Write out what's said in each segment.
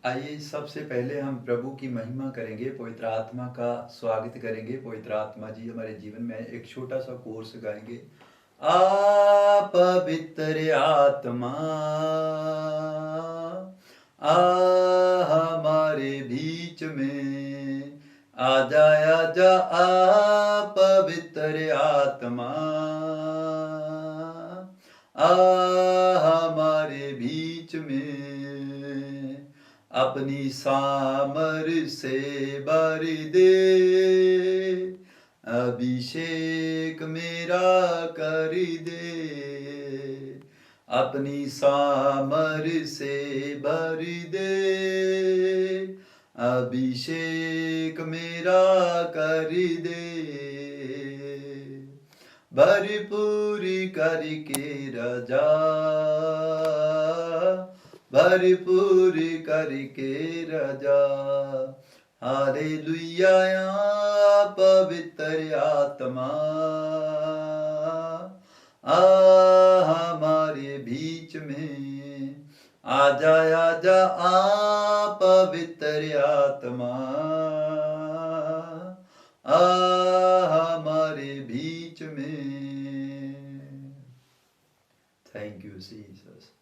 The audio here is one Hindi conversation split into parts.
आइए सबसे पहले हम प्रभु की महिमा करेंगे, पवित्र आत्मा का स्वागत करेंगे। पवित्र आत्मा जी हमारे जीवन में एक छोटा सा कोर्स गाएंगे। आ पवित्र आत्मा, आ हमारे बीच में आजा आजा, आ पवित्र आत्मा, आ हमारे बीच में अपनी सामर से भर दे, अभिषेक मेरा कर दे, अपनी सामर से भर दे, अभिषेक मेरा कर दे, भरपूर करके राजा, भरपूर करके राजा। हालेलुया, पवित्र आत्मा आ हमारे बीच में आजा आजा, आ पवित्र आत्मा आ हमारे बीच में। Thank you Jesus.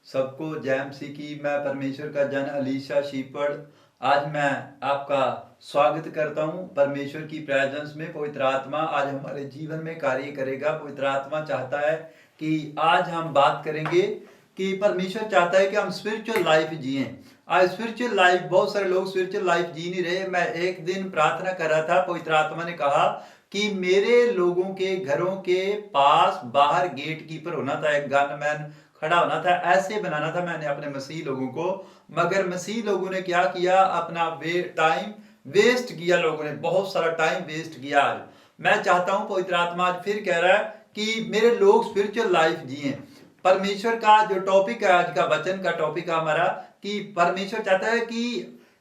सबको जय मसीह की। मैं परमेश्वर का जन अलीशा शीपड़ आज मैं आपका स्वागत करता हूं परमेश्वर की प्रेजेंस में। पवित्र आत्मा आज हमारे जीवन में कार्य करेगा। पवित्र आत्मा चाहता है कि आज हम बात करेंगे कि परमेश्वर चाहता है कि हम स्पिरिचुअल लाइफ जिएं। आज स्पिरिचुअल लाइफ, बहुत सारे लोग स्पिरिचुअल लाइफ जी नहीं रहे। मैं एक दिन प्रार्थना कर रहा था, पवित्र आत्मा ने कहा कि मेरे लोगों के घरों के पास बाहर गेट कीपर होना था, एक गनमैन खड़ा होना था, ऐसे बनाना था मैंने अपने मसीह लोगों को। मगर मसीह लोगों ने क्या किया, अपना टाइम वेस्ट किया। लोगों ने बहुत सारा टाइम वेस्ट किया। आज मैं चाहता हूं, पवित्र आत्मा आज फिर कह रहा है कि मेरे लोग स्पिरिचुअल लाइफ जिए। परमेश्वर का जो टॉपिक है, आज का वचन का टॉपिक है हमारा, कि परमेश्वर चाहता है कि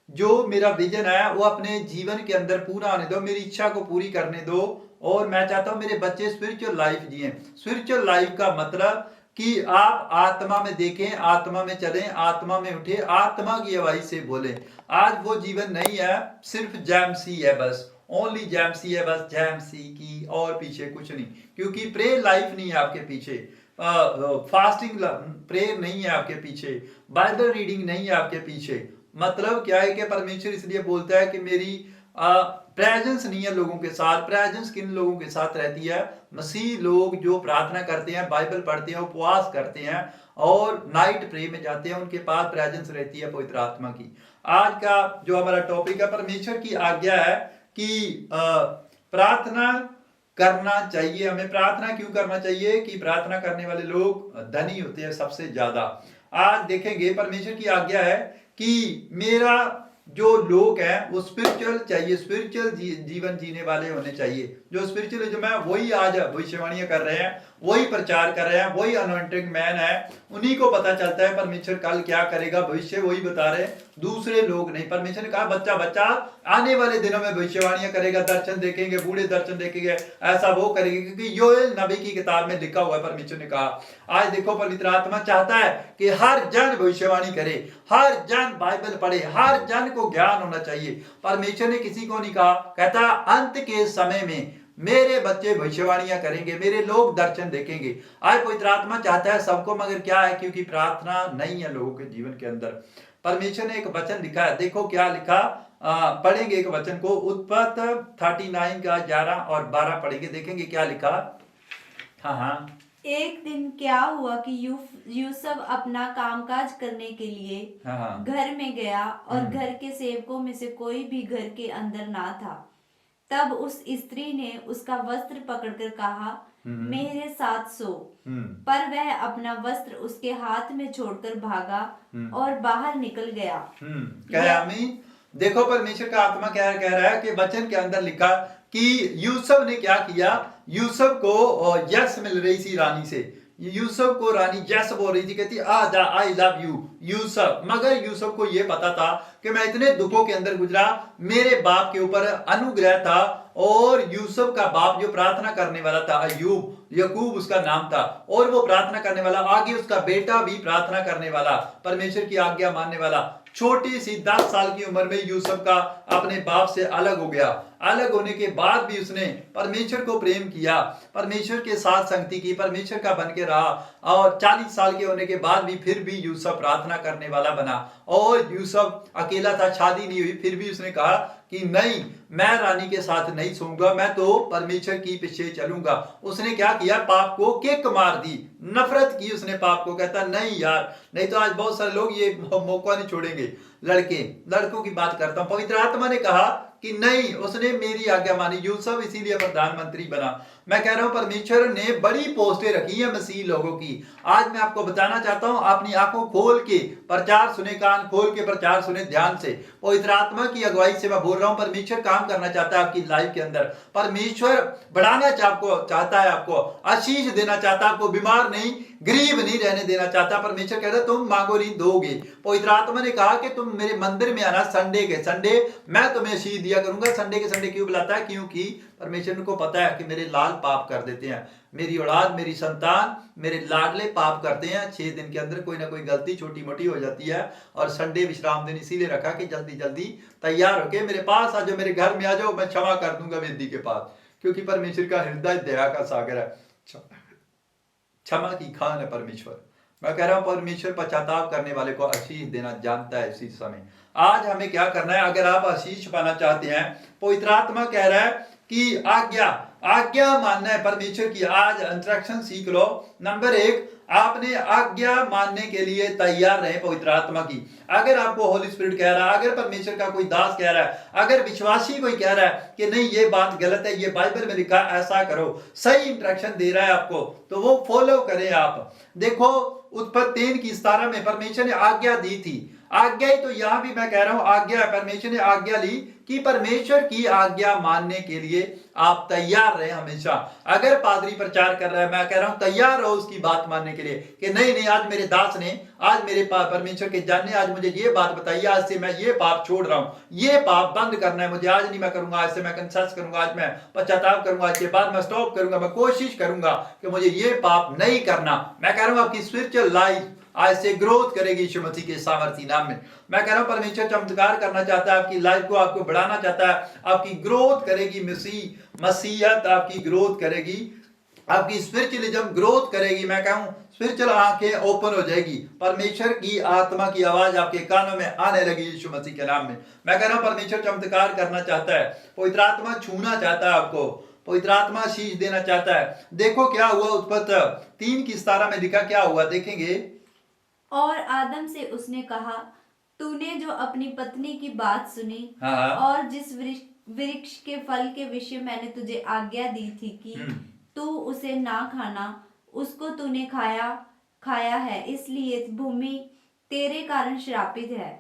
जो मेरा विजन है वो अपने जीवन के अंदर पूरा आने दो, मेरी इच्छा को पूरी करने दो। और मैं चाहता हूं मेरे बच्चे स्पिरिचुअल लाइफ जिए। स्पिरिचुअल लाइफ का मतलब कि आप आत्मा में देखें, आत्मा में चलें, आत्मा में उठे, आत्मा की आवाज से बोले। आज वो जीवन नहीं है, सिर्फ जैमसी है, बस ओनली जैमसी है, बस जैमसी की, और पीछे कुछ नहीं। क्योंकि प्रेयर लाइफ नहीं है आपके पीछे, फास्टिंग प्रेयर नहीं है आपके पीछे, बाइबल रीडिंग नहीं है आपके पीछे। मतलब क्या है कि परमेश्वर इसलिए बोलता है कि मेरी प्रेजेंस नहीं है लोगों के साथ। प्रेजेंस किन लोगों के साथ रहती है? मसीह लोग जो प्रार्थना करते हैं, बाइबल पढ़ते हैं, उपवास करते हैं और नाइट प्रे में जाते हैं, उनके पास प्रेजेंस रहती है पवित्र आत्मा की। आज का जो हमारा टॉपिक है, परमेश्वर की आज्ञा है कि प्रार्थना करना चाहिए। हमें प्रार्थना क्यों करना चाहिए? कि प्रार्थना करने वाले लोग धनी होते हैं सबसे ज्यादा। आज देखेंगे परमेश्वर की आज्ञा है कि मेरा जो लोग हैं वो स्पिरिचुअल चाहिए, स्पिरिचुअल जीवन जीने वाले होने चाहिए। जो स्पिरिचुअलिज्म है वही आज भविष्यवाणियां कर रहे हैं, वही प्रचार कर रहे हैं, वही अनॉइंटेड मैन है। उन्हीं को पता चलता है परमेश्वर कल क्या करेगा, भविष्य वही बता रहे हैं, दूसरे लोग नहीं। परमेश्वर ने कहा बच्चा बच्चा आने वाले दिनों में भविष्यवाणियां करेगा, दर्शन देखेंगे, बूढ़े दर्शन देखेंगे, ऐसा वो करेंगे। क्योंकि योएल नबी की किताब में लिखा हुआ है, परमेश्वर ने कहा। आज देखो पवित्र आत्मा चाहता है कि हर जन भविष्यवाणी करे, हर जन बाइबल पढ़े, हर जन को ज्ञान होना चाहिए। परमेश्वर ने किसी को नहीं कहा, कहता अंत के समय में मेरे बच्चे भविष्यवाणियां करेंगे, मेरे लोग दर्शन देखेंगे। आज पवित्र आत्मा चाहता है सबको, मगर क्या है, क्योंकि प्रार्थना नहीं है लोगों के जीवन के अंदर। परमेश्वर ने एक वचन लिखा है, देखो क्या लिखा, पढ़ेंगे एक वचन को, उत्पत्ति 39 का 11 और 12 पढ़ेंगे, देखेंगे क्या लिखा। हाँ हाँ। एक दिन क्या हुआ कि यूसुफ अपना कामकाज करने के लिए हाँ। घर में गया और घर के सेवकों में से कोई भी घर के अंदर ना था। तब उस स्त्री ने उसका वस्त्र पकड़कर कहा, मेरे साथ सो। पर वह अपना वस्त्र उसके हाथ में छोड़कर भागा और बाहर निकल गया। क्या देखो परमेश्वर का आत्मा क्या कह रहा है कि वचन के अंदर लिखा कि यूसुफ ने क्या किया। यूसुफ को यस मिल रही थी रानी से, यूसुफ को रानी यस बोल रही थी, कहती आजा आई लव यू यूसुफ। मगर यूसुफ को यह पता था कि मैं इतने दुखों के अंदर गुजरा, मेरे बाप के ऊपर अनुग्रह था, और यूसुफ का बाप जो प्रार्थना करने वाला था अय्यूब, यकूब उसका नाम था, और वो प्रार्थना करने वाला, आगे उसका बेटा भी प्रार्थना करने वाला, परमेश्वर की आज्ञा मानने वाला। छोटी सी 10 साल की उम्र में यूसुफ का अपने बाप से अलग हो गया। अलग होने के बाद भी उसने परमेश्वर को प्रेम किया, परमेश्वर के साथ संगति की, परमेश्वर का बन के रहा, और 40 साल के होने के बाद भी फिर भी यूसुफ प्रार्थना करने वाला बना। और यूसुफ अकेला था, शादी नहीं हुई, फिर भी उसने कहा कि नहीं, मैं रानी के साथ नहीं सोऊंगा, मैं तो परमेश्वर की पीछे चलूंगा। उसने क्या किया, पाप को किक मार दी, नफरत की उसने पाप को। कहता नहीं यार, नहीं तो आज बहुत सारे लोग ये मौका नहीं छोड़ेंगे। लड़कों की बात करता हूं, पवित्र आत्मा ने कहा कि नहीं, उसने मेरी आज्ञा मानी। यूसुफ इसीलिए प्रधानमंत्री बना। मैं कह रहा हूं परमेश्वर ने बड़ी पोस्टें रखी है मसीह लोगों की। आज मैं आपको बताना चाहता हूं, अपनी आंखों खोल के प्रचार सुने, कान खोल के प्रचार सुने ध्यान से। पवित्र आत्मा की अगुवाई से मैं बोल रहा हूं, परमेश्वर काम करना चाहता है आपकी लाइफ के अंदर। परमेश्वर बढ़ाना चाहता है, आपको आशीष देना चाहता है, आपको बीमार नहीं, गरीब नहीं रहने देना चाहता। परमेश्वर कहता है तुम मांगो नहीं दोगे। पवित्र आत्मा ने कहा कि तुम मेरे मंदिर में आना, संडे के संडे मैं तुम्हें आशीष दिया करूंगा। संडे के संडे क्यों बुलाता है? क्योंकि परमेश्वर को पता है कि मेरे लाल पाप कर देते हैं, मेरी औलाद, मेरी संतान, मेरे लाडले पाप करते हैं। 6 दिन के अंदर कोई ना कोई गलती छोटी मोटी हो जाती है, और संडे विश्राम दिन इसीलिए रखा कि जल्दी जल्दी तैयार होके मेरे पास आ जाओ, मेरे घर में आ जाओ, मैं क्षमा कर दूंगा वेदी के पास। क्योंकि परमेश्वर का हृदय दया का सागर है, क्षमा की खान है परमेश्वर। मैं कह रहा हूं परमेश्वर पश्चाताप करने वाले को आशीष देना जानता है इसी समय। आज हमें क्या करना है? अगर आप आशीष पाना चाहते हैं, पवित्र आत्मा कह रहा है कि आज्ञा मानना है परमेश्वर की। आज इंस्ट्रक्शन सीख लो। नंबर 1, आपने आज्ञा मानने के लिए तैयार रहे पवित्र आत्मा की। अगर आपको होली स्पिरिट कह रहा है, अगर परमेश्वर का कोई दास कह रहा है, अगर विश्वासी कोई कह रहा है कि नहीं ये बात गलत है, ये बाइबल में लिखा है ऐसा करो, सही इंस्ट्रक्शन दे रहा है आपको, तो वो फॉलो करें आप। देखो उत्पत्ति 3:17 में परमेश्वर ने आज्ञा दी थी। आज्ञा ही तो यहां भी मैं कह रहा हूं आज्ञा है। परमेश्वर ने आज्ञा ली कि परमेश्वर की आज्ञा मानने के लिए आप तैयार रहे हमेशा। अगर पादरी प्रचार कर रहा है, मैं कह रहा हूं तैयार रहो उसकी बात मानने के लिए कि नहीं, आज मेरे दास ने, आज मेरे परमेश्वर के जान ने आज मुझे ये बात बताई, आज से मैं ये पाप छोड़ रहा हूं, ये पाप बंद करना है मुझे, आज नहीं मैं करूंगा, आज से मैं कंसेस करूंगा, आज मैं पश्चाताप करूंगा, आज के बाद मैं स्टॉप करूंगा, मैं कोशिश करूंगा कि मुझे ये पाप नहीं करना। मैं कह रहा हूं आपकी स्पिरिचुअल लाइफ आज से ग्रोथ करेगी यीशु मसीह के सामर्थी नाम में। मैं कह रहा हूं परमेश्वर चमत्कार करना चाहता है आपकी लाइफ को, आपको बढ़ाना चाहता है, आपकी ग्रोथ करेगी, मसीहत आपकी ग्रोथ करेगी, आपकी स्पिरिचुअलिज्म ग्रोथ करेगी। मैं कहूं स्पिरिचुअल आंखें ओपन हो जाएगी, परमेश्वर की आत्मा की आवाज आपके कानों में आने लगी यीशु मसीह के नाम में। मैं कह रहा हूं परमेश्वर चमत्कार करना चाहता है, पवित्र आत्मा छूना चाहता है आपको, पवित्र आत्मा आशीष देना चाहता है। देखो क्या हुआ, उत्पत्ति 3:17 में लिखा क्या हुआ, देखेंगे। और आदम से उसने कहा, तूने जो अपनी पत्नी की बात सुनी, हाँ। और जिस वृक्ष के फल के विषय मैंने तुझे आज्ञा दी थी कि तू उसे ना खाना, उसको तूने खाया है, इसलिए भूमि तेरे कारण श्रापित है।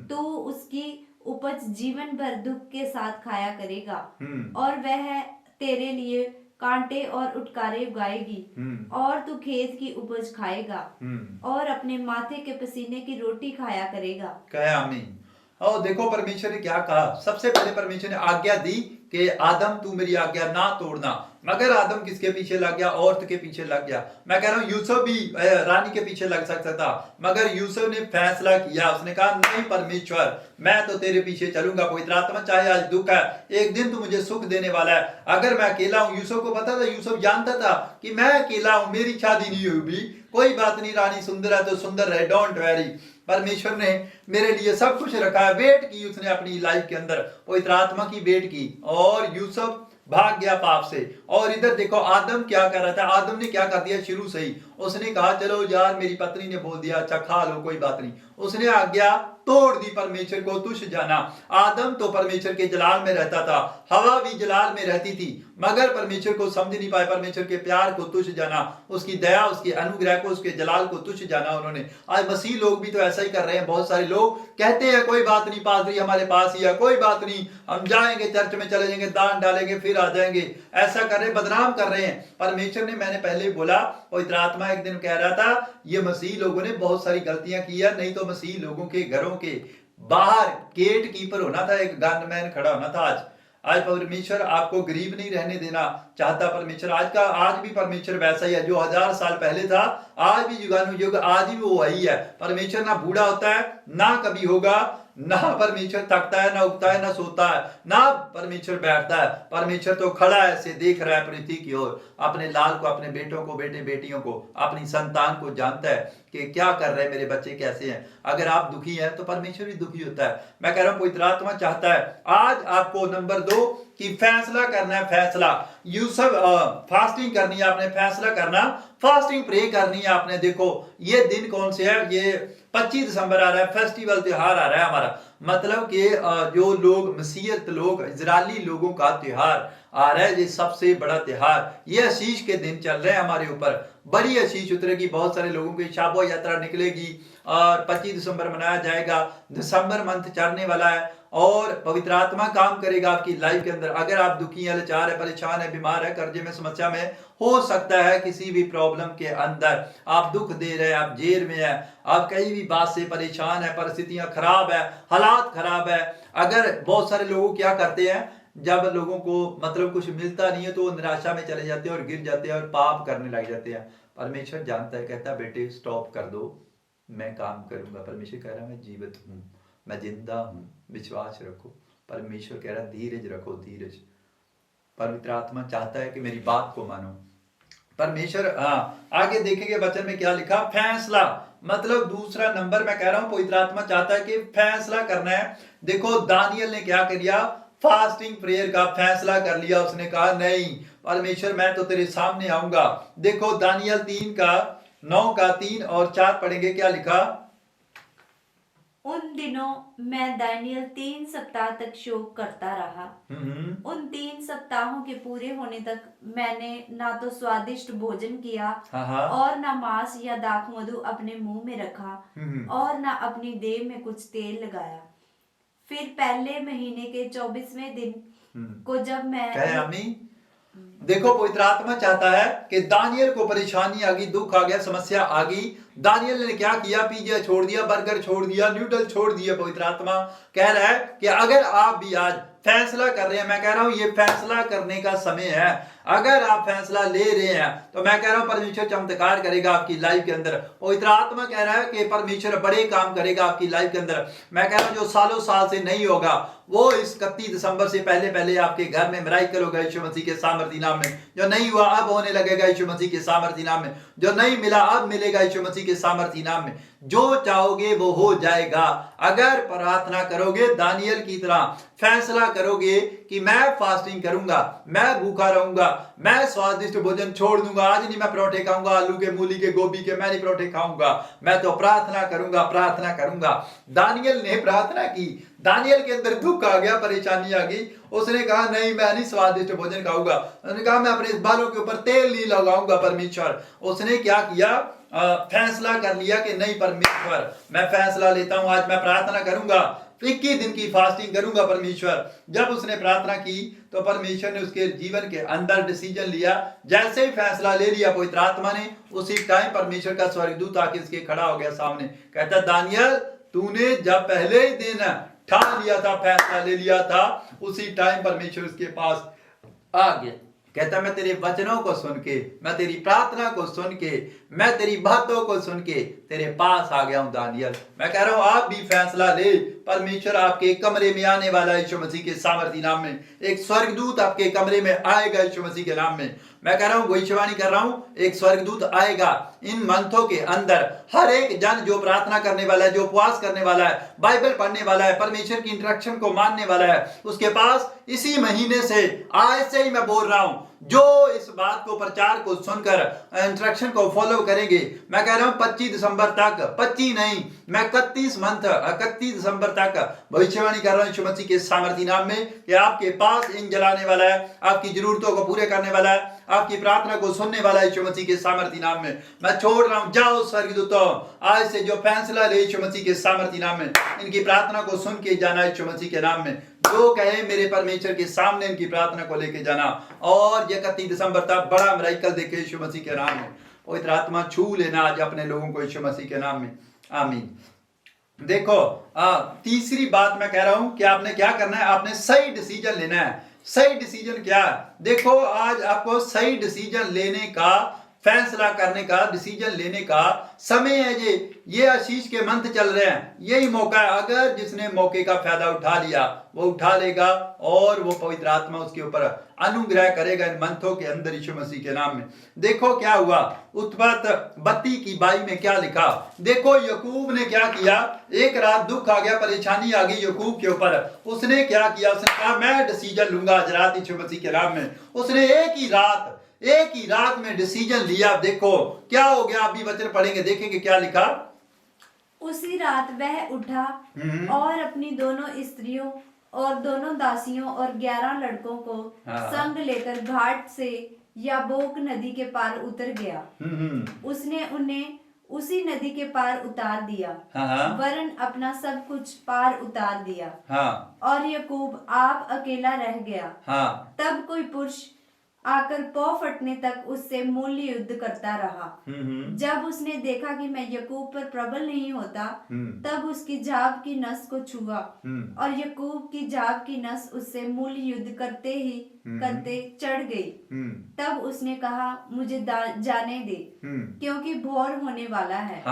तू उसकी उपज जीवन भर दुख के साथ खाया करेगा, और वह तेरे लिए कांटे और उटकारे उगाएगी, और तू खेत की उपज खाएगा, और अपने माथे के पसीने की रोटी खाया करेगा। कहा आमीन। और देखो परमेश्वर ने क्या कहा। सबसे पहले परमेश्वर ने आज्ञा दी कि आदम तू मेरी आज्ञा ना तोड़ना, मगर आदम किसके पीछे लग गया? औरत के पीछे लग गया। मैं कह रहा हूं यूसुफ भी रानी के पीछे लग सकता था, मगर यूसुफ ने फैसला किया, उसने कहा नहीं परमेश्वर, मैं तो तेरे पीछे चलूंगा। पवित्र आत्मा चाहे आज दुख है, एक दिन तू मुझे सुख देने वाला है। अगर मैं अकेला हूं, यूसुफ को पता था, यूसुफ जानता था कि मैं अकेला हूं, मेरी शादी नहीं हुई, कोई बात नहीं, रानी सुंदर है तो सुंदर रहे, डोंट वेरी, परमेश्वर ने मेरे लिए सब कुछ रखा है। वेट की उसने अपनी लाइफ के अंदर, पवित्र आत्मा की वेट की, और यूसुफ भाग गया पाप से। और इधर देखो आदम क्या कर रहा था, आदम ने क्या कर दिया शुरू से ही, उसने कहा चलो यार मेरी पत्नी ने बोल दिया, अच्छा खा लो कोई बात नहीं, उसने आज्ञा तोड़ दी, परमेश्वर को तुच्छ जाना। आदम तो परमेश्वर के जलाल में रहता था, हवा भी जलाल में रहती थी, मगर परमेश्वर को समझ नहीं पाए, परमेश्वर के प्यार को तुच्छ जाना, उसकी दया, उसके अनुग्रह को, उसके जलाल को तुच्छ जाना उन्होंने। आज मसीह लोग भी तो ऐसा ही कर रहे हैं। बहुत सारे लोग कहते हैं कोई बात नहीं, पादरी हमारे पास ही है, कोई बात नहीं, हम जाएंगे चर्च में चले जाएंगे, दान डालेंगे फिर आ जाएंगे, ऐसा कर रहे, बदनाम कर रहे हैं। परमेश्वर ने, मैंने पहले बोला, पवित्र आत्मा एक दिन कह रहा था ये मसीह लोगों ने बहुत सारी गलतियां की है, नहीं तो मसीह लोगों के घरों के बाहर गेट कीपर होना था, एक गनमैन खड़ा होना था। आज परमेश्वर आपको गरीब नहीं रहने देना चाहता। परमेश्वर आज भी परमेश्वर वैसा ही है जो 1000 साल पहले था, आज भी युगानुयुग आज भी वो वही है। परमेश्वर ना बूढ़ा होता है, ना कभी होगा, ना परमेश्वर थकता है, ना उगता है, ना सोता है, ना परमेश्वर बैठता है। परमेश्वर तो खड़ा है, ऐसे देख रहा है पृथ्वी की ओर, अपने लाल को, अपने बेटों को, बेटे बेटियों को, अपनी संतान को जानता है कि क्या कर रहे हैं, मेरे बच्चे कैसे हैं। अगर आप दुखी हैं तो परमेश्वर भी दुखी होता है। मैं कह रहा हूं पवित्र आत्मा चाहता है आज आपको नंबर 2 कि फैसला करना है। फैसला यूसुफ फास्टिंग करनी है आपने, फैसला करना, फास्टिंग प्रे करनी है आपने। देखो ये दिन कौन से है, ये 25 दिसंबर आ रहा है, फेस्टिवल त्योहार आ रहा है हमारा। मतलब कि जो लोग मसीहत लोग इजरायली लोगों का त्योहार आ रहा है, ये सबसे बड़ा त्योहार, ये आशीष के दिन चल रहे हैं हमारे ऊपर। बड़ी आशीष उतरेगी, बहुत सारे लोगों की शाबो यात्रा निकलेगी और 25 दिसंबर मनाया जाएगा। दिसंबर मंथ चढ़ने वाला है और पवित्र आत्मा काम करेगा आपकी लाइफ के अंदर। अगर आप दुखी हैं, लाचार है, परेशान है, बीमार है, कर्जे में, समस्या में, हो सकता है किसी भी प्रॉब्लम के अंदर आप दुख दे रहे हैं, आप जेल में है, आप कहीं भी बात से परेशान है, परिस्थितियां खराब है, हालात खराब है। अगर बहुत सारे लोग क्या करते हैं, जब लोगों को मतलब कुछ मिलता नहीं है तो वो निराशा में चले जाते हैं और गिर जाते हैं और पाप करने लग जाते हैं। परमेश्वर जानता है, कहता है बेटे स्टॉप कर दो, मैं काम करूंगा। परमेश्वर कह रहा है मैं जीवित हूं, मैं जिंदा हूं, विश्वास रखो। परमेश्वर कह रहा है धीरज रखो, धीरज। पवित्र आत्मा चाहता है कि मेरी बात को मानो। परमेश्वर आगे देखेंगे वचन में क्या लिखा, फैसला, मतलब दूसरा नंबर मैं कह रहा हूं पवित्र आत्मा चाहता है कि फैसला करना है। देखो दानियल ने क्या किया, फास्टिंग प्रेयर का फैसला कर लिया। उसने कहा नहीं परमेश्वर मैं तो तेरे सामने आऊंगा। देखो दानियल 3 का 9 का 3 और 4 पढ़ेंगे, क्या लिखा, उन दिनों मैं दानियल 3 सप्ताह तक शोक करता रहा। उन 3 सप्ताहों के पूरे होने तक मैंने ना तो स्वादिष्ट भोजन किया और ना मांस या दाख मधु अपने मुंह में रखा और ना अपनी देह में कुछ तेल लगाया। फिर पहले महीने के 24वें दिन को जब मैं देखो पवित्र आत्मा चाहता है कि दानियल को परेशानी आ गई, दुख आ गया, समस्या आ गई। दानियल ने क्या किया, पिज्जा छोड़ दिया, बर्गर छोड़ दिया, नूडल छोड़ दिया। पवित्र आत्मा कह रहा है कि अगर आप भी आज फैसला कर रहे हैं, मैं कह रहा हूं ये फैसला करने का समय है। अगर आप फैसला ले रहे हैं तो मैं कह रहा हूं परमेश्वर चमत्कार करेगा आपकी लाइफ के अंदर। पवित्र आत्मा कह रहा है कि परमेश्वर बड़े काम करेगा आपकी लाइफ के अंदर। मैं कह रहा हूं जो सालों साल से नहीं होगा वो इस 31 दिसंबर से पहले पहले आपके घर में मिराकल होगा यीशु मसीह के सामर्थी नाम में। जो नहीं हुआ अब होने लगेगा यीशु मसीह के सामर्थी नाम में। जो नहीं मिला अब मिलेगा यीशु मसीह के सामर्थी नाम में। जो चाहोगे वो हो जाएगा अगर प्रार्थना करोगे, दानियल की तरह फैसला करोगे कि मैं फास्टिंग करूंगा, मैं भूखा रहूंगा, मैं स्वादिष्ट भोजन छोड़ दूंगा। आज नहीं मैं परोठे खाऊंगा, आलू के, मूली के, गोभी के, मैं नहीं परोठे खाऊंगा, मैं तो प्रार्थना करूंगा, प्रार्थना करूंगा। दानियल ने प्रार्थना की। दानियल के अंदर दुख आ गया, परेशानी आ गई। उसने कहा नहीं मैं नहीं स्वादिष्ट भोजन खाऊंगा। उसने कहा मैं अपने बालों के ऊपर तेल नहीं लगाऊंगा। परमेश्वर उसने क्या किया, फैसला कर लिया कि नहीं परमेश्वर मैं फैसला लेता हूं, आज मैं प्रार्थना करूंगा, 21 दिन की फास्टिंग करूंगा। परमेश्वर जब उसने प्रार्थना की तो परमेश्वर ने उसके जीवन के अंदर डिसीजन लिया। जैसे ही फैसला ले लिया पवित्र आत्मा ने, उसी टाइम परमेश्वर का स्वर्गदूत आके इसके खड़ा हो गया सामने। कहता दानियल तूने जब पहले ही दिन ठान लिया था, फैसला ले लिया था, उसी टाइम परमेश्वर उसके पास आ गया। कहता मैं तेरे वचनों को सुन के, मैं तेरी प्रार्थना को सुन के, मैं तेरी बातों को सुन के तेरे पास आ गया हूं दानियल। मैं कह रहा हूं आप भी फैसला ले। परमेश्वर आपके कमरे में आने वाला है यीशु मसीह के सामर्थी नाम में। एक स्वर्गदूत आपके कमरे में आएगा यीशु मसीह के नाम में। मैं कह रहा हूं भविष्यवाणी कर रहा हूं, एक स्वर्गदूत आएगा इन मंथों के अंदर। हर एक जन जो प्रार्थना करने वाला है, जो उपवास करने वाला है, बाइबल पढ़ने वाला है, परमेश्वर की इंस्ट्रक्शन को मानने वाला है, उसके पास इसी महीने से, आज से ही मैं बोल रहा हूं, जो इस बात को प्रचार को सुनकर इंस्ट्रक्शन को फॉलो करेंगे, मैं कह रहा हूं 25 दिसंबर तक, 25 नहीं मैं 31 दिसंबर तक भविष्यवाणी कर रहा हूं यीशु मसीह के सामर्थी नाम में कि आपके पास इन जलाने वाला है, आपकी जरूरतों को पूरे करने वाला है, आपकी प्रार्थना को सुनने वाला है यीशु मसीह के सामर्थी नाम में। मैं छोड़ रहा हूं, जाओ स्वर्गदूतों, आज से जो फैसला ले यीशु मसीह के सामर्थी नाम में, इनकी प्रार्थना को सुन के जाना यीशु मसीह के नाम में। जो कहे मेरे परमेश्वर के सामने इनकी प्रार्थना को लेके जाना और 31 दिसंबर तक बड़ा मिराकल देखे यीशु मसीह के नाम में। पवित्र आत्मा छू लेना आज अपने लोगों को यीशु मसीह के नाम में, आमीन। देखो तीसरी बात मैं कह रहा हूं कि आपने क्या करना है, आपने सही डिसीजन लेना है। सही डिसीजन क्या है? देखो आज आपको सही डिसीजन लेने का, फैसला करने का, डिसीजन लेने का समय है। ये आशीष के मंथ चल रहे हैं, यही मौका है। अगर जिसने मौके का फायदा उठा लिया वो उठा लेगा और वो पवित्र आत्मा उसके ऊपर अनुग्रह करेगा इन मंथों के अंदर यीशु मसीह के नाम में। देखो क्या हुआ, उत्पत्ति 32 की 22 में क्या लिखा। देखो याकूब ने क्या किया, एक रात दुख आ गया, परेशानी आ गई याकूब के ऊपर। उसने क्या किया, उसने कहा मैं डिसीजन लूंगा आज रात यीशु मसीह के नाम में। उसने एक ही रात में डिसीजन लिया। देखो क्या हो गया, अभी वचन पढ़ेंगे, देखेंगे क्या लिखा। उसी रात वह उठा और अपनी दोनों स्त्रियों और दोनों दासियों और 11 लड़कों को संग लेकर घाट से याबोक नदी के पार उतर गया। उसने उन्हें उसी नदी के पार उतार दिया, वरन अपना सब कुछ पार उतार दिया। और याकूब आप अकेला रह गया। तब कोई पुरुष आकर पौ फटने तक उससे मूल्य युद्ध करता रहा। जब उसने देखा कि मैं याकूब पर प्रबल नहीं होता, तब उसकी जाब की नस को छुआ और याकूब की जाब की नस उससे मूल्य युद्ध करते चढ़ गई। तब उसने कहा मुझे जाने दे, क्योंकि भोर होने वाला है।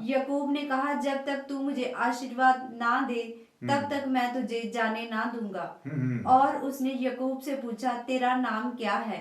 याकूब ने कहा जब तक तू मुझे आशीर्वाद ना दे तब तक मैं तुझे जाने ना दूंगा। और उसने याकूब से पूछा तेरा नाम क्या है?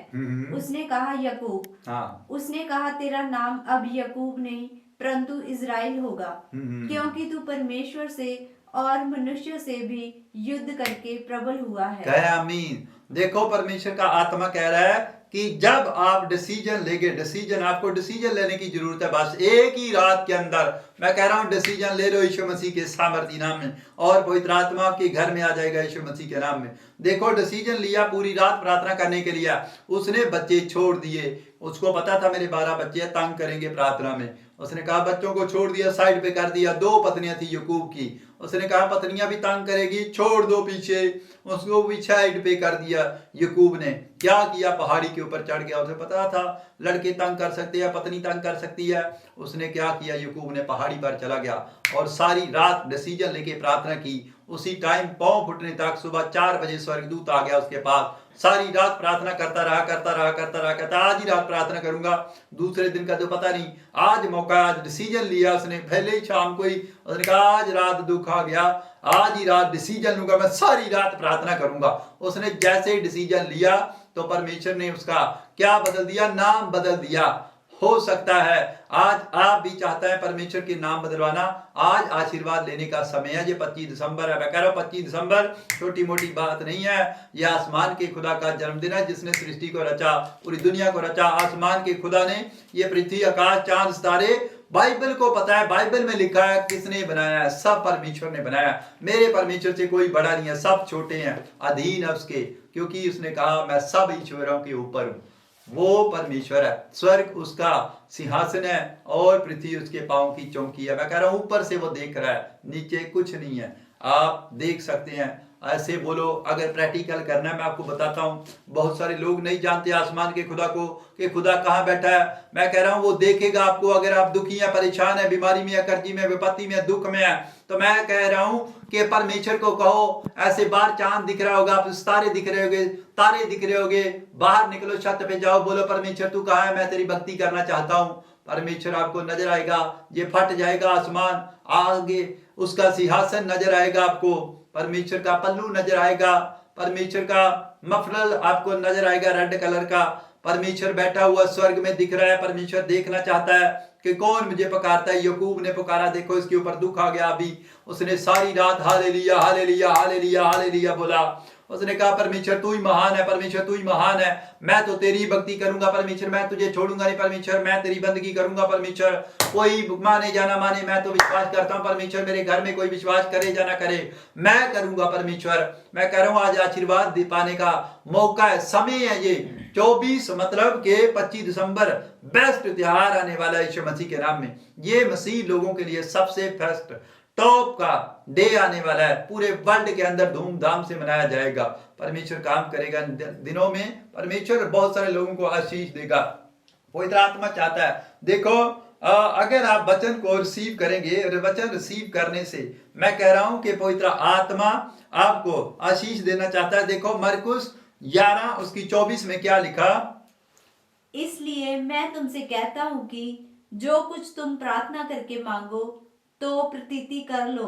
उसने कहा याकूब। उसने कहा तेरा नाम अब याकूब नहीं परंतु इज़राइल होगा, क्योंकि तू परमेश्वर से और मनुष्य से भी युद्ध करके प्रबल हुआ है। आमीन। देखो परमेश्वर का आत्मा कह रहा है कि जब आप डिसीजन लेंगे, आपको डिसीजन लेने की जरूरत है। बस एक ही रात के अंदर मैं कह रहा हूं डिसीजन ले लो यीशु मसीह के सामर्थी नाम में, और पवित्र आत्मा आपके घर में आ जाएगा यीशु मसीह के नाम में। देखो डिसीजन लिया, पूरी रात प्रार्थना करने के लिए उसने बच्चे छोड़ दिए। उसको पता था मेरे 12 बच्चे तंग करेंगे प्रार्थना में। उसने कहा बच्चों को छोड़ दिया, साइड पे कर दिया। 2 पत्नियां थी याकूब की, उसने कहा पत्नियां भी तंग करेगी, छोड़ दो पीछे। उसको भी साइड पे कर दिया। याकूब ने क्या किया, पहाड़ी के ऊपर चढ़ गया। उसे पता था लड़के तंग कर सकते हैं, पत्नी तंग कर सकती है। उसने क्या किया, याकूब ने पहाड़ी पर चला गया और सारी रात डिसीजन लेके प्रार्थना की। उसी टाइम पांव फुटने तक सुबह 4 बजे स्वर्गदूत आ गया उसके पास। सारी रात प्रार्थना करता रहा, कहता आज ही रात प्रार्थना करूंगा, दूसरे दिन का तो पता नहीं। आज मौका, आज डिसीजन लिया उसने, पहले ही शाम को ही उसने कहा आज रात दुख आ गया, आज ही रात डिसीजन लूंगा, मैं सारी रात प्रार्थना करूंगा। उसने जैसे ही डिसीजन लिया तो परमेश्वर ने उसका क्या बदल दिया, नाम बदल दिया। हो सकता है आज आप भी चाहता है परमेश्वर के नाम बदलवाना। आज आशीर्वाद लेने का समय है। ये 25 दिसंबर है। मैं कह रहा हूं 25 दिसंबर छोटी मोटी बात नहीं है। यह आसमान के खुदा का जन्मदिन है, जिसने सृष्टि को रचा, पूरी दुनिया को रचा। आसमान के खुदा ने ये पृथ्वी, आकाश, चांद, सितारे, बाइबल को पता है, बाइबल में लिखा है किसने बनाया है, सब परमेश्वर ने बनाया। मेरे परमेश्वर से कोई बड़ा नहीं है, सब छोटे हैं, अधीन है उसके, क्योंकि उसने कहा मैं सब ईश्वरों के ऊपर हूं। वो परमेश्वर है, स्वर्ग उसका सिंहासन है और पृथ्वी उसके पांव की चौकी है। मैं कह रहा हूं ऊपर से वो देख रहा है, नीचे कुछ नहीं है। आप देख सकते हैं, ऐसे बोलो। अगर प्रैक्टिकल करना है मैं आपको बताता हूँ, बहुत सारे लोग नहीं जानते आसमान के खुदा को कि खुदा कहाँ बैठा है। मैं कह रहा हूँ वो देखेगा आपको। अगर आप दुखी हैं, परेशान है, बीमारी में है, कर्जी में, विपत्ति में, दुख में है, तो मैं कह रहा हूँ कि परमेश्वर को कहो। ऐसे बाहर चांद दिख रहा होगा, आप तारे दिख रहे होगे, तारे दिख रहे होगे, बाहर निकलो, छत पे जाओ, बोलो परमेश्वर तू कहाँ है, मैं तेरी भक्ति करना चाहता हूँ। परमेश्वर आपको नजर आएगा। ये फट जाएगा आसमान, आगे उसका सिंहासन नजर आएगा आपको, परमेश्वर का पल्लू नजर आएगा, परमेश्वर का मफलल आपको नजर आएगा रेड कलर का। परमेश्वर बैठा हुआ स्वर्ग में दिख रहा है। परमेश्वर देखना चाहता है कि कौन मुझे पुकारता है। याकूब ने पुकारा, देखो इसके ऊपर दुख आ गया। अभी उसने सारी रात हालेलुया हालेलुया हालेलुया हालेलुया बोला। उसने कहा परमेश्वर तू ही महान है, परमेश्वर तू ही महान है, मैं तो तेरी भक्ति करूंगा परमेश्वर, मैं तुझे छोड़ूंगा नहीं परमेश्वर, मैं तेरी बंदगी करूंगा परमेश्वर। कोई माने या ना माने, मैं तो विश्वास करता हूं परमेश्वर, मेरे घर में कोई विश्वास करे या ना करे, मैं करूंगा परमेश्वर। मैं कह रहा हूं आज आशीर्वाद पाने का मौका है, समय है। ये 24 मतलब के 25 दिसंबर बेस्ट त्योहार आने वाला है यीशु मसीह के नाम में। ये मसीह लोगों के लिए सबसे बेस्ट टॉप का डे आने वाला है। पूरे वर्ल्ड के अंदर धूमधाम से मनाया जाएगा। परमेश्वर काम करेगा दिनों में। परमेश्वर बहुत सारे लोगों को आशीष देगा। पवित्र आत्मा चाहता है, देखो अगर आप वचन को रिसीव करेंगे, वचन रिसीव करने से मैं कह रहा हूं कि पवित्र आत्मा आपको आशीष देना चाहता है। देखो मरकुस 11 उसकी 24 में क्या लिखा? इसलिए मैं तुमसे कहता हूँ कि जो कुछ तुम प्रार्थना करके मांगो तो प्रतीति कर लो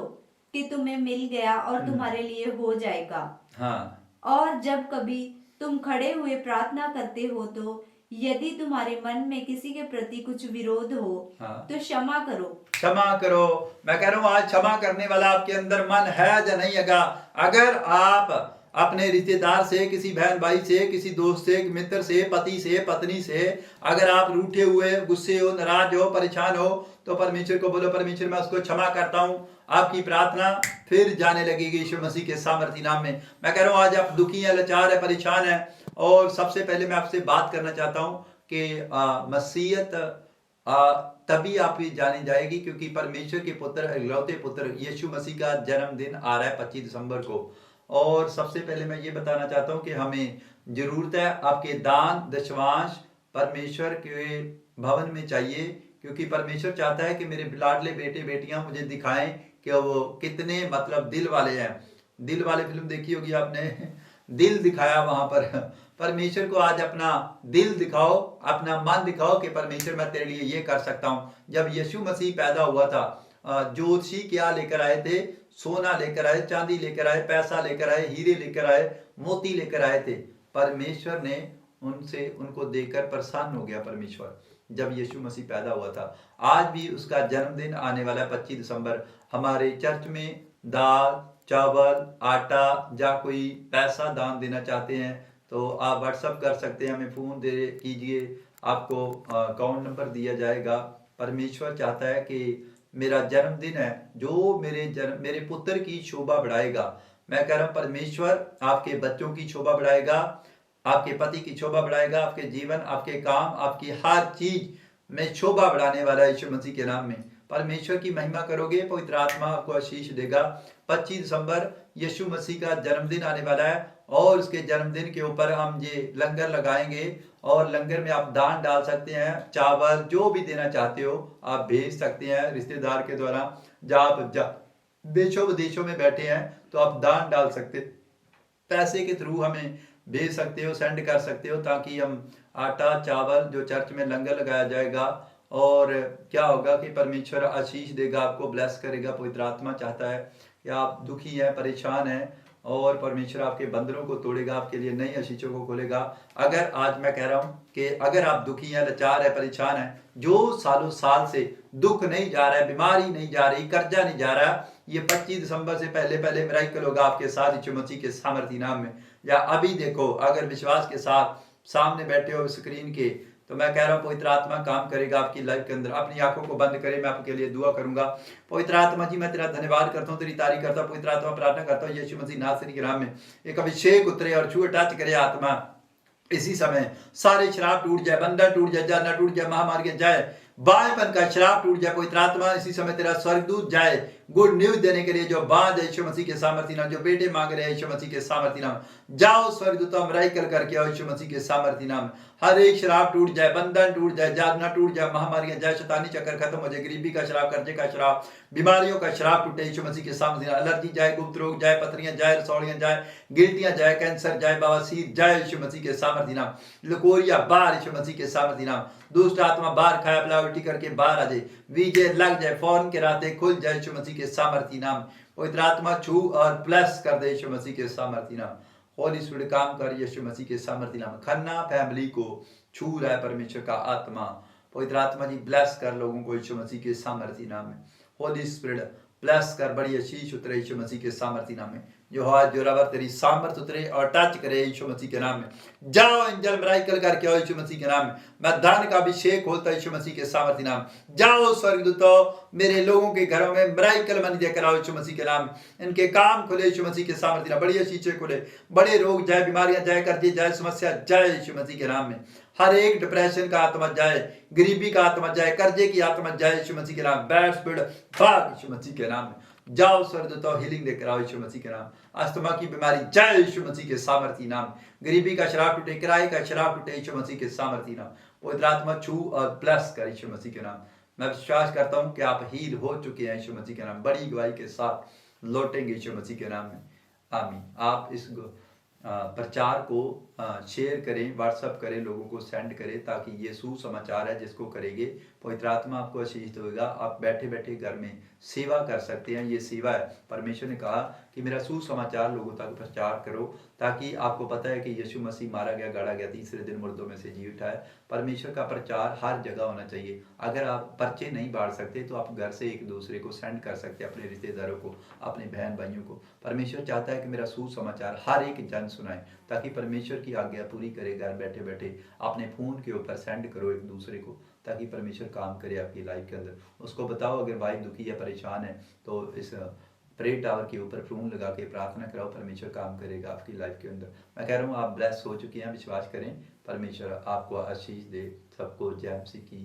कि तुम्हें मिल गया और तुम्हारे लिए हो जाएगा। हाँ, और जब कभी तुम खड़े हुए प्रार्थना करते हो तो यदि तुम्हारे मन में किसी के प्रति कुछ विरोध हो हाँ। तो क्षमा करो। क्षमा करो। मैं कह रहा हूं आज क्षमा करने वाला आपके अंदर मन है या नहीं है? अगर आप अपने रिश्तेदार से, किसी बहन भाई से, किसी दोस्त से, मित्र से, पति से, पत्नी से अगर आप रूठे हुए, गुस्से हो, नाराज हो, परेशान हो तो परमेश्वर को बोलो, परमेश्वर मैं उसको क्षमा करता हूं। आपकी प्रार्थना फिर जाने लगेगी यीशु मसीह के सामर्थी नाम में। मैं कह रहा हूं आज आप दुखी हैं, लाचार है, परेशान है, और सबसे पहले मैं आपसे बात करना चाहता हूं कि मसीहत तभी आपकी जानी जाएगी क्योंकि परमेश्वर के पुत्र, इकलौते पुत्र यीशु मसीह का जन्मदिन आ रहा है 25 दिसंबर को। और सबसे पहले मैं ये बताना चाहता हूँ कि हमें जरूरत है आपके दान दशवांश परमेश्वर के भवन में चाहिए, क्योंकि परमेश्वर चाहता है कि मेरे लाडले बेटे बेटियां मुझे दिखाएं कि वो कितने मतलब दिल वाले हैं। दिल वाले फिल्म देखी होगी आपने, दिल दिखाया वहां पर। परमेश्वर को आज अपना दिल दिखाओ, अपना मन दिखाओ कि परमेश्वर मैं तेरे लिए ये कर सकता हूं। जब यीशु मसीह पैदा हुआ था, ज्योतिषी क्या लेकर आए थे? सोना लेकर आए, चांदी लेकर आए, पैसा लेकर आए, हीरे लेकर आए, मोती लेकर आए थे। परमेश्वर ने उनको देकर प्रसन्न हो गया परमेश्वर जब यीशु मसीह पैदा हुआ था। आज भी उसका जन्मदिन आने वाला 25 दिसंबर। हमारे चर्च में दाल, चावल, आटा या कोई पैसा दान देना चाहते हैं तो आप व्हाट्सअप कर सकते हैं, हमें फ़ोन दे कीजिए, आपको अकाउंट नंबर दिया जाएगा। परमेश्वर चाहता है कि मेरा जन्मदिन है जो मेरे पुत्र की शोभा बढ़ाएगा। मैं कह रहा हूँ परमेश्वर आपके बच्चों की शोभा बढ़ाएगा, आपके पति की शोभा बढ़ाएगा, आपके जीवन, आपके काम, आपकी हर चीज में शोभा बढ़ाने वाला यीशु मसीह के नाम में। परमेश्वर की महिमा करोगे, पवित्र आत्मा आपको आशीष देगा। 25 दिसंबर यीशु मसीह का जन्मदिन आने वाला है और उसके जन्मदिन के ऊपर हम ये लंगर लगाएंगे और लंगर में आप दान डाल सकते हैं। चावल जो भी देना चाहते हो आप भेज सकते हैं रिश्तेदार के द्वारा। आप देशों विदेशों में बैठे हैं तो आप दान डाल सकते, पैसे के थ्रू हमें भेज सकते हो, सेंड कर सकते हो, ताकि हम आटा चावल जो चर्च में लंगर लगाया जाएगा। और क्या होगा कि परमेश्वर आशीष देगा, आपको ब्लेस करेगा। पवित्र आत्मा चाहता है कि आप दुखी हैं, परेशान हैं, और परमेश्वर आपके बंधनों को तोड़ेगा, आपके लिए नई आशीषों को खोलेगा। अगर आज मैं कह रहा हूं कि अगर आप दुखी हैं, लाचार है, परेशान है, जो सालों साल से दुख नहीं जा रहा है, बीमारी नहीं जा रही, कर्जा नहीं जा रहा, ये 25 दिसंबर से पहले पहले मिराकल होगा आपके साथ यीशु मसीह के सामर्थी नाम में। या अभी देखो, अगर विश्वास के साथ सामने बैठे हो स्क्रीन के, तो मैं कह रहा हूँ पवित्र आत्मा काम करेगा आपकी लाइफ के अंदर। अपनी आंखों को बंद करें, मैं आपके लिए दुआ करूंगा। पवित्र आत्मा जी, मैं तेरा धन्यवाद करता हूँ, तेरी तारीफ करता हूँ। पवित्र आत्मा प्रार्थना करता हूँ यीशु मसीह नासरी के नाम में एक अभिषेक उतरे और छुए टच करे आत्मा। इसी समय सारे शराब टूट जाए, बंधन टूट जाए, जाना टूट जाए, महामारी जाए, बाएपन का शराब टूट जाए। पवित्र आत्मा इसी समय तेरा स्वर्गदूत जाए गुड न्यूज देने के लिए, जो बांध है यीशु मसीह के सामर्थी नाम, जो बेटे मांग रहे हैं यीशु मसीह के सामर्थी नाम, जाओ स्वर्गदूतों मिराकल करके आओ यीशु मसीह के सामर्थी नाम। हर एक शराब टूट जाए, बंधन टूट जाए, जागना टूट जाए, महामारियां जाए, शैतानी चक्कर खत्म हो जाए, गरीबी का शराब, कर्जे का शराब, बीमारियों का शराब टूटे यीशु मसीह के सामर्थी नाम। एलर्जी जाए, गुप्त रोग जाए, पथरियां जाए, रसौड़ियां जाए, गिल्टियां जाए, कैंसर जाए, बवासीर जाए यीशु मसीह के सामर्थी नाम। लकोरिया बाहर यीशु मसीह के सामर्थी नाम। दुष्ट आत्मा बाहर, खाया पिला उल्टी करके बाहर आ जाए, वीजे लग जाए, फौरन के रास्ते खुल जाए यीशु मसीह के सामर्थी नाम। पवित्र आत्मा छू और ब्लेस कर दे यीशु मसीह के सामर्थी नाम। होली स्पिरिट काम कर यीशु मसीह के सामर्थी नाम। खन्ना फैमिली को छू रहा है परमेश्वर का आत्मा। पवित्र आत्मा जी ब्लेस कर लोगों को यीशु मसीह के सामर्थी नाम में। होली स्पिरिट ब्लेस कर, बड़ी आशीष उतरे यीशु मसीह के सामर्थी नाम में। जो हाथ जो रबर तेरी सामर्थ उतरे और टच करे यीशु मसीह के नाम में। जाओ एंजल मिराकल करके आओ यीशु मसीह के नाम में। मैं धन का अभिषेक होता यीशु मसीह के सामर्थी नाम। जाओ स्वर्गदूतों मेरे लोगों के घरों में मिराकल मनी देकर आओ यीशु मसीह के नाम। इनके काम खुले यीशु मसीह के सामर्थी नाम। बड़ी आशीषें खुले, बड़े रोग जाए, बीमारियां जाए, कर्जे जाए, समस्या जाए यीशु मसीह के नाम में। हर एक डिप्रेशन का आत्मा जाए, गरीबी का आत्मा जाए, कर्जे की आत्मा जाए यीशु मसीह के नाम। बैड स्पिरिट भाग यीशु मसीह के नाम में। जाओ स्वर्गदूतों हीलिंग देकर आओ यीशु मसीह के नाम। अस्थमा की बीमारी जाए यीशु मसीह के सामर्थी नाम। गरीबी का शराब टूटे, किराए का शराब टूटे यीशु मसीह के सामर्थी नाम। पवित्र आत्मा छू और ब्लेस कर यीशु मसीह के नाम। मैं विश्वास करता हूं कि आप हील हो चुके हैं यीशु मसीह के नाम। बड़ी गवाही के साथ लौटेंगे यीशु मसीह के नाम में। आमीन। आप इस प्रचार को शेयर करें, व्हाट्सअप करें, लोगों को सेंड करें, ताकि ये सुसमाचार है जिसको करेंगे पवित्र आत्मा आपको आशीष देगा। आप बैठे बैठे घर में सेवा कर सकते हैं, ये सेवा है। परमेश्वर ने कहा कि मेरा सुसमाचार लोगों तक प्रचार करो, ताकि आपको पता है कि यीशु मसीह मारा गया, गाड़ा गया, तीसरे दिन मुर्दों में से जी उठा है। परमेश्वर का प्रचार हर जगह होना चाहिए। अगर आप पर्चे नहीं बांट सकते तो आप घर से एक दूसरे को सेंड कर सकते हैं, अपने रिश्तेदारों को, अपने बहन भाइयों को। परमेश्वर चाहता है कि मेरा सुसमाचार हर एक जन सुनाए, ताकि परमेश्वर की आज्ञा पूरी करे। घर बैठे बैठे अपने फ़ोन के ऊपर सेंड करो एक दूसरे को, ताकि परमेश्वर काम करे आपकी लाइफ के अंदर। उसको बताओ अगर वाइफ दुखी है, परेशान है, तो इस प्रे टावर के ऊपर फोन लगा के प्रार्थना कराओ, परमेश्वर काम करेगा आपकी लाइफ के अंदर। मैं कह रहा हूँ आप ब्लेस हो चुके हैं, विश्वास करें। परमेश्वर आपको आशीष दे। सबको जय मसीह की